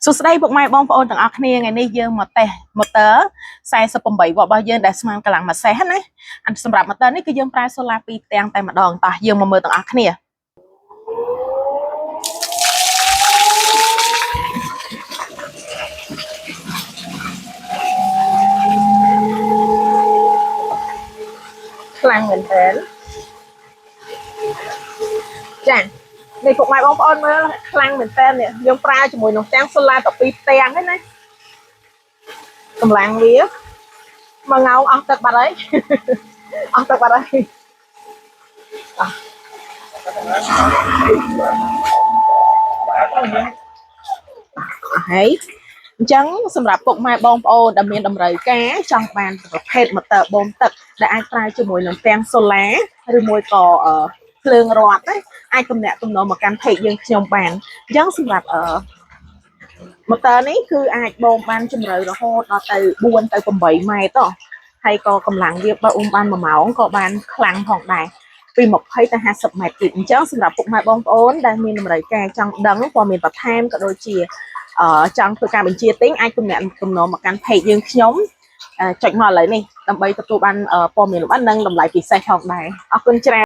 សួស្តីពុកម៉ែបងប្អូនទាំងអស់គ្នាថ្ងៃនេះយើងមកតេស្តម៉ូទ័រ48វ៉ុតរបស់យើងដែលស្មើកម្លាំងម៉ាសេះណាសម្រាប់ម៉ូទ័រនេះគឺយើងប្រើសូឡា2ផ្ទាំងតែម្ដងតោះយើងមកមើលទាំងអស់គ្នាខ្លាំងមែនទែនចានេះពុកម៉ែបងប្អូនមើលខ្លាំងមែនតើនេះយើងប្រើជាមួយនឹងទាំងសូឡា12ផ្ទាំងហ្នឹងណាកម្លាំងវាមួយងោអស់ទឹកបាត់ហើយអស់ទឹកបាត់ហើយហើយអញ្ចឹងសម្រាប់ពុកម៉ែបងប្អូនដែលមានតម្រូវការចង់បានប្រភេទម៉ូទ័របូមទឹកដែលអាចប្រើជាមួយនឹងទាំងសូឡាឬមួយក៏ភ្លើងរត់ណាអាចទំនាក់ទំនងមកកាន់ page យើងខ្ញុំបានអញ្ចឹងសម្រាប់ម៉ូទ័រនេះគឺអាចបូមបានជម្រៅរហូតដល់ទៅ4ទៅ8ម៉ែត្រហើយក៏កម្លាំងវាបើបាន1ម៉ោងក៏បានខ្លាំងផងដែរពី20ទៅ50ម៉ែត្រទៀតអញ្ចឹងសម្រាប់ពុកម៉ែបងប្អូនដែលមានតម្រូវការចង់ដឹងព័ត៌មានបន្ថែមក៏ដូចជាចង់ធ្វើការបញ្ជាទិញអាចទំនាក់ទំនងមកកាន់ page យើងខ្ញុំចុចមកឥឡូវនេះដើម្បីទទួលបានព័ត៌មានលម្អិតនិងតម្លៃពិសេសផងដែរអរគុណច្រើន